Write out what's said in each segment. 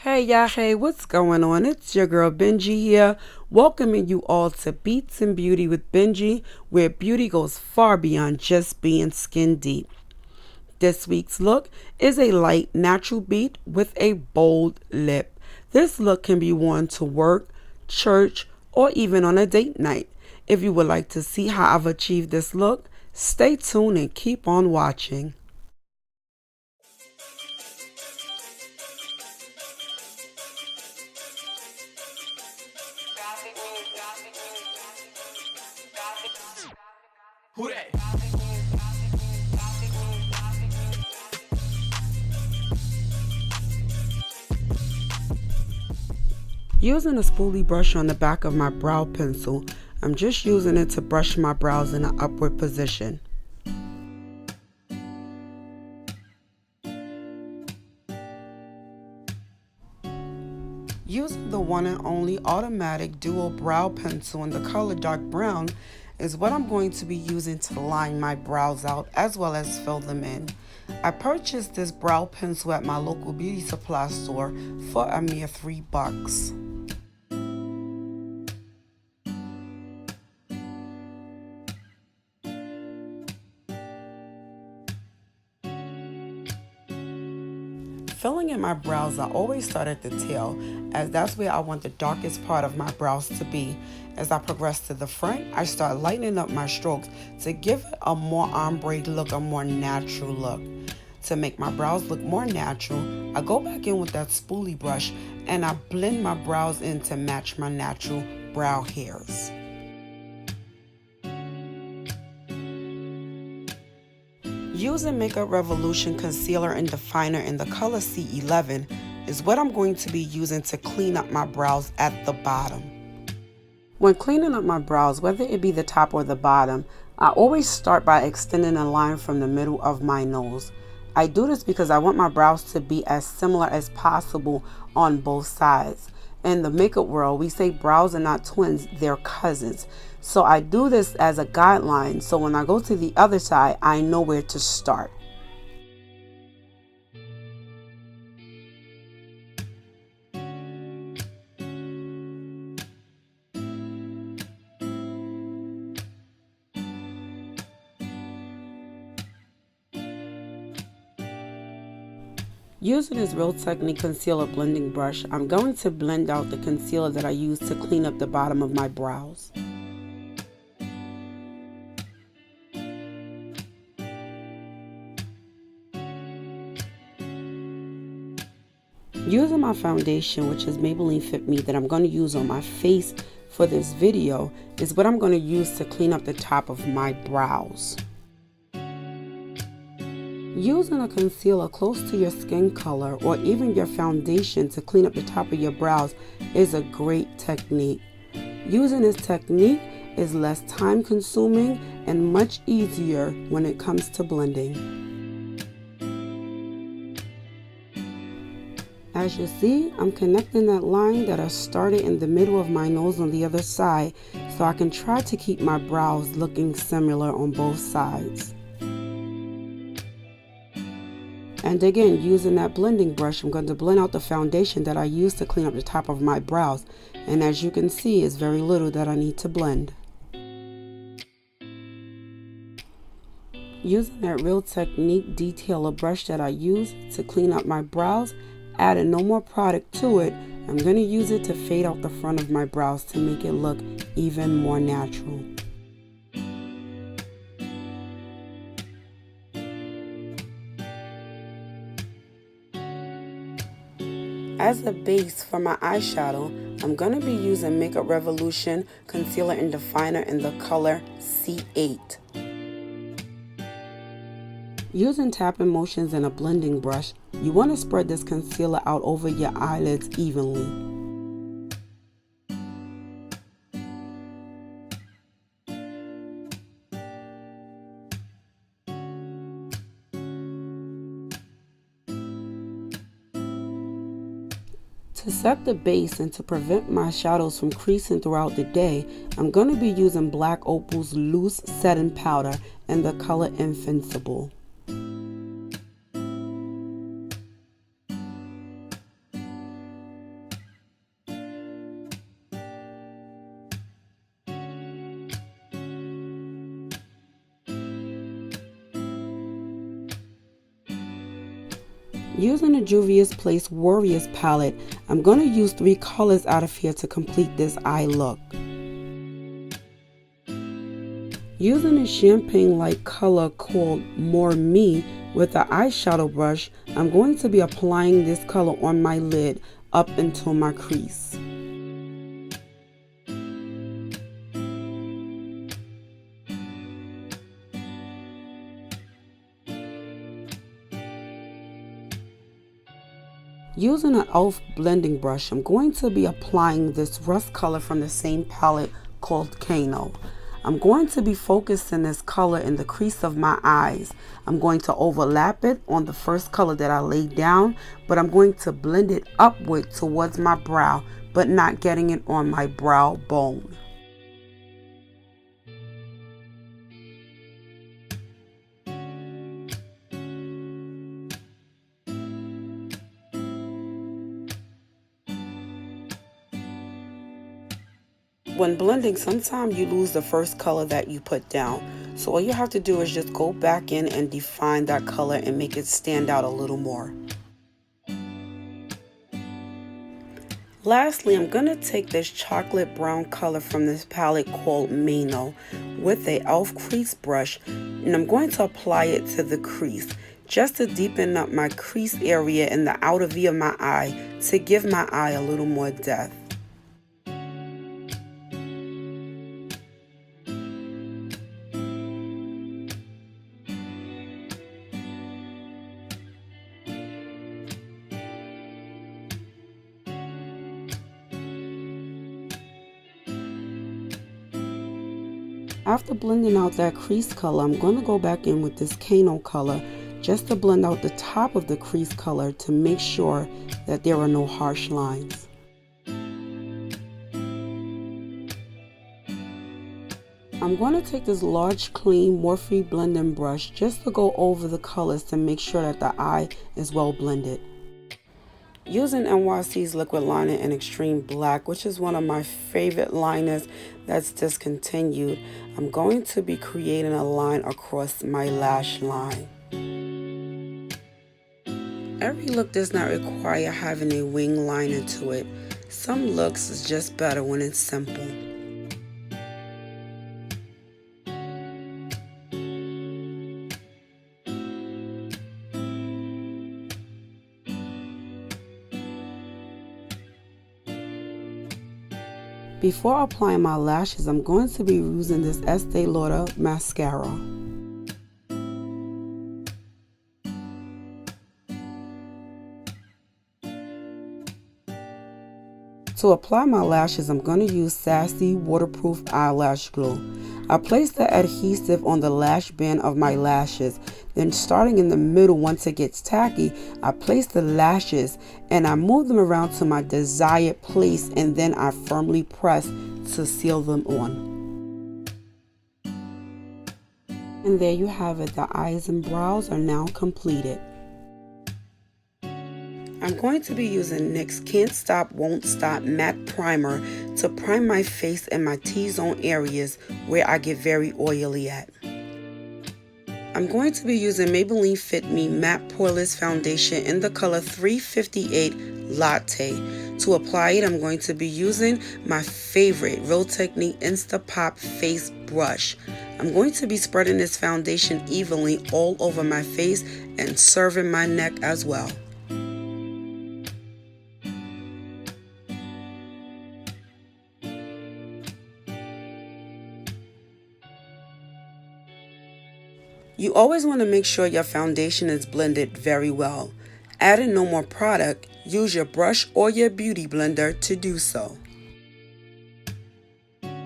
Hey y'all, hey, what's going on? It's your girl Benji here, welcoming you all to Beats and Beauty with Benji, where beauty goes far beyond just being skin deep. This week's look is a light natural beat with a bold lip. This look can be worn to work, church, or even on a date night. If you would like to see how I've achieved this look, stay tuned and keep on watching. Who that? Using a spoolie brush on the back of my brow pencil, I'm just using it to brush my brows in an upward position. Using the one and only automatic dual brow pencil in the color dark brown is what I'm going to be using to line my brows out as well as fill them in. I purchased this brow pencil at my local beauty supply store for a mere $3. Filling in my brows, I always start at the tail, as that's where I want the darkest part of my brows to be. As I progress to the front, I start lightening up my strokes to give it a more ombre look, a more natural look. To make my brows look more natural, I go back in with that spoolie brush and I blend my brows in to match my natural brow hairs. Using Makeup Revolution concealer and definer in the color C11 is what I'm going to be using to clean up my brows at the bottom. When cleaning up my brows, whether it be the top or the bottom, I always start by extending a line from the middle of my nose. I do this because I want my brows to be as similar as possible on both sides. In the makeup world, we say brows are not twins, they're cousins. So I do this as a guideline, so when I go to the other side, I know where to start. Using this Real Technique concealer blending brush, I'm going to blend out the concealer that I use to clean up the bottom of my brows. Using my foundation, which is Maybelline Fit Me, that I'm going to use on my face for this video, is what I'm going to use to clean up the top of my brows. Using a concealer close to your skin color or even your foundation to clean up the top of your brows is a great technique. Using this technique is less time consuming and much easier when it comes to blending. As you see, I'm connecting that line that I started in the middle of my nose on the other side so I can try to keep my brows looking similar on both sides. And again, using that blending brush, I'm going to blend out the foundation that I used to clean up the top of my brows. And as you can see, it's very little that I need to blend. Using that Real Technique detailer brush that I used to clean up my brows, adding no more product to it, I'm going to use it to fade out the front of my brows to make it look even more natural. As a base for my eyeshadow, I'm going to be using Makeup Revolution concealer and definer in the color C8. Using tapping motions and a blending brush, you want to spread this concealer out over your eyelids evenly. To set the base and to prevent my shadows from creasing throughout the day, I'm going to be using Black Opal's loose setting powder in the color Invincible. To Using the Juvias Place Warriors palette, I'm going to use 3 colors out of here to complete this eye look. Using a champagne-like color called MoreMi with the eyeshadow brush, I'm going to be applying this color on my lid up until my crease. Using an e.l.f. blending brush, I'm going to be applying this rust color from the same palette called Kano. I'm going to be focusing this color in the crease of my eyes. I'm going to overlap it on the first color that I laid down, but I'm going to blend it upward towards my brow, but not getting it on my brow bone. When blending, sometimes you lose the first color that you put down. So all you have to do is just go back in and define that color and make it stand out a little more. Lastly, I'm going to take this chocolate brown color from this palette called Mino with a e.l.f. crease brush, and I'm going to apply it to the crease just to deepen up my crease area in the outer V of my eye to give my eye a little more depth. After blending out that crease color, I'm going to go back in with this Kano color just to blend out the top of the crease color to make sure that there are no harsh lines. I'm going to take this large, clean Morphe blending brush just to go over the colors to make sure that the eye is well blended. Using NYC's liquid liner in Extreme Black, which is one of my favorite liners that's discontinued, I'm going to be creating a line across my lash line. Every look does not require having a wing liner to it. Some looks is just better when it's simple. Before applying my lashes, I'm going to be using this Estee Lauder mascara. To apply my lashes, I'm going to use Sass I waterproof eyelash glue. I place the adhesive on the lash band of my lashes. Then starting in the middle, once it gets tacky, I place the lashes and I move them around to my desired place, and then I firmly press to seal them on. And there you have it. The eyes and brows are now completed. I'm going to be using NYX's Can't Stop Won't Stop Matte Primer to prime my face and my T-zone areas where I get very oily at. I'm going to be using Maybelline Fit Me Matte Poreless Foundation in the color 358 Lattè. To apply it, I'm going to be using my favorite Real Technique Instapop Face Brush. I'm going to be spreading this foundation evenly all over my face and serving my neck as well. You always want to make sure your foundation is blended very well. Adding no more product, use your brush or your beauty blender to do so.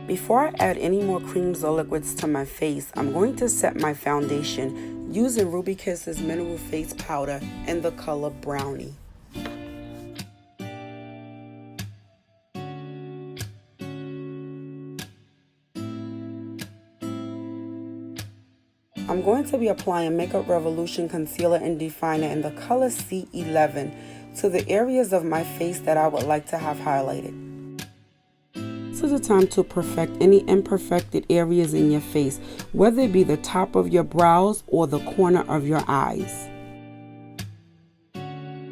Before I add any more creams or liquids to my face, I'm going to set my foundation using Ruby Kiss's Mineral Face Powder in the color Brownie. I'm going to be applying Makeup Revolution Concealer and Definer in the color C11 to the areas of my face that I would like to have highlighted. This is the time to perfect any imperfected areas in your face, whether it be the top of your brows or the corner of your eyes.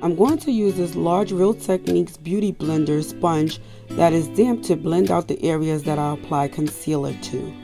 I'm going to use this large Real Techniques Beauty Blender sponge that is damp to blend out the areas that I apply concealer to.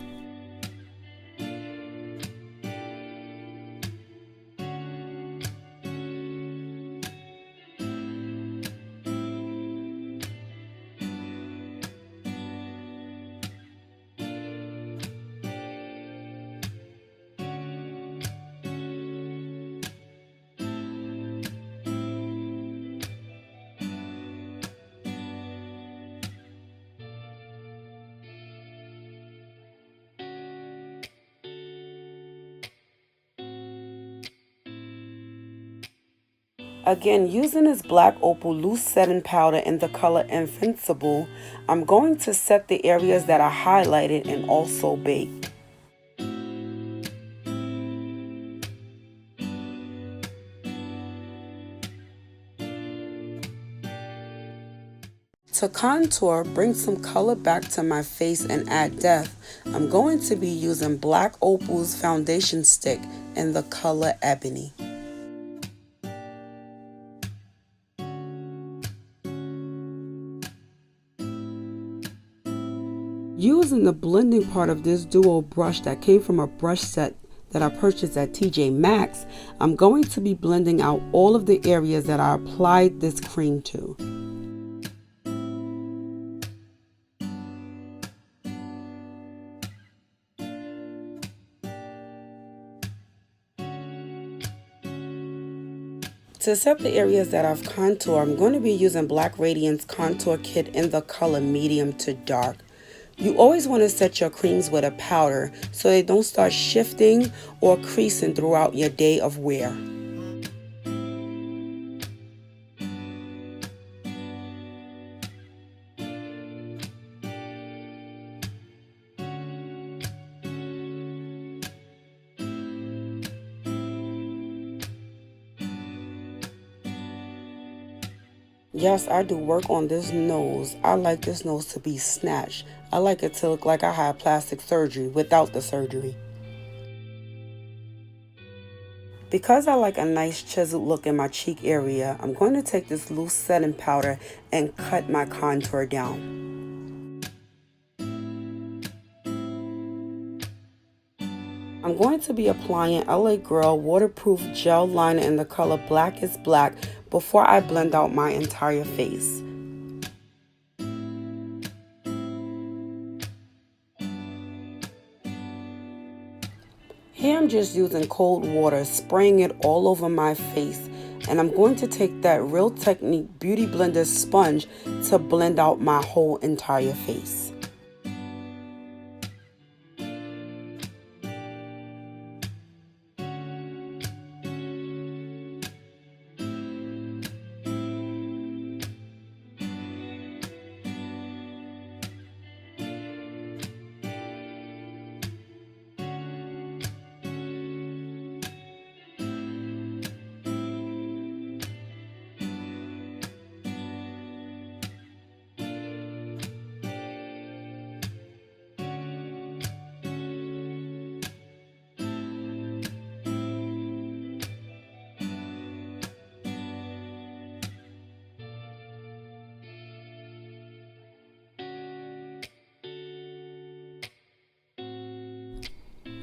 Again, using this black opal loose setting powder in the color Invincible, I'm going to set the areas that I highlighted and also baked. To contour, bring some color back to my face and add depth, I'm going to be using Black Opal's foundation stick in the color Ebony. Using the blending part of this duo brush that came from a brush set that I purchased at TJ Maxx, I'm going to be blending out all of the areas that I applied this cream to. To set the areas that I've contoured, I'm going to be using Black Radiance Contour Kit in the color medium to dark. You always want to set your creams with a powder so they don't start shifting or creasing throughout your day of wear. Yes, I do work on this nose. I like this nose to be snatched. I like it to look like I had plastic surgery without the surgery. Because I like a nice chiseled look in my cheek area, I'm going to take this loose setting powder and cut my contour down. I'm going to be applying LA Girl Waterproof Gel Liner in the color Blackest Black before I blend out my entire face. Here I'm just using cold water, spraying it all over my face, and I'm going to take that Real Technique Beauty Blender sponge to blend out my whole entire face.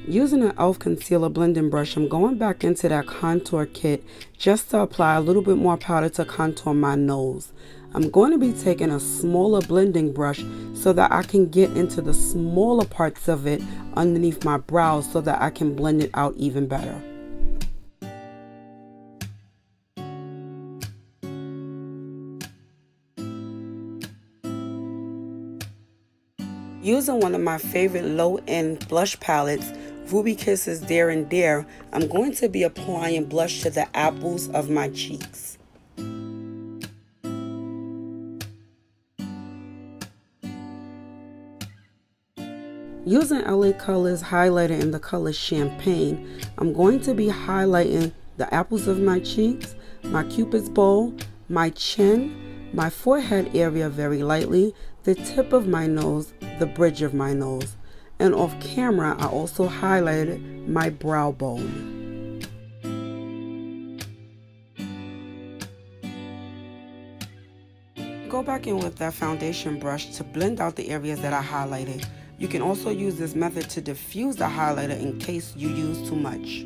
Using an e.l.f. concealer blending brush, I'm going back into that contour kit just to apply a little bit more powder to contour my nose. I'm going to be taking a smaller blending brush so that I can get into the smaller parts of it underneath my brows so that I can blend it out even better. Using one of my favorite low-end blush palettes, Ruby Kisses There and There, I'm going to be applying blush to the apples of my cheeks. Using LA Colors highlighter in the color Champagne, I'm going to be highlighting the apples of my cheeks, my cupid's bow, my chin, my forehead area very lightly, the tip of my nose, the bridge of my nose. And off camera, I also highlighted my brow bone. Go back in with that foundation brush to blend out the areas that I highlighted. You can also use this method to diffuse the highlighter in case you use too much.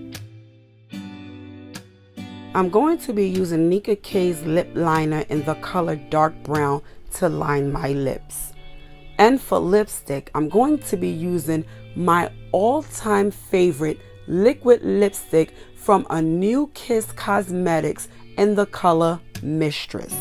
I'm going to be using Nickak's lip liner in the color dark brown to line my lips. And for lipstick, I'm going to be using my all-time favorite liquid lipstick from a new Kiss Cosmetics in the color Mistress.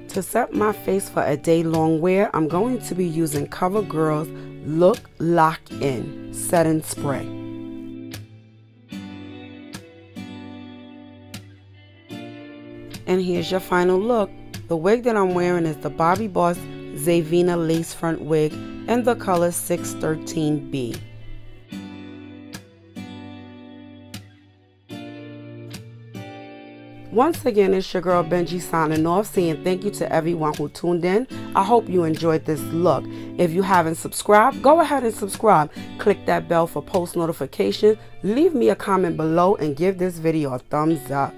To set my face for a day-long wear, I'm going to be using Covergirl's Look Lock In Setting Spray. And here's your final look. The wig that I'm wearing is the Bobbi Boss Zavina lace front wig in the color 613B. Once again, it's your girl Benji signing off, saying thank you to everyone who tuned in. I hope you enjoyed this look. If you haven't subscribed, go ahead and subscribe. Click that bell for post notification. Leave me a comment below and give this video a thumbs up.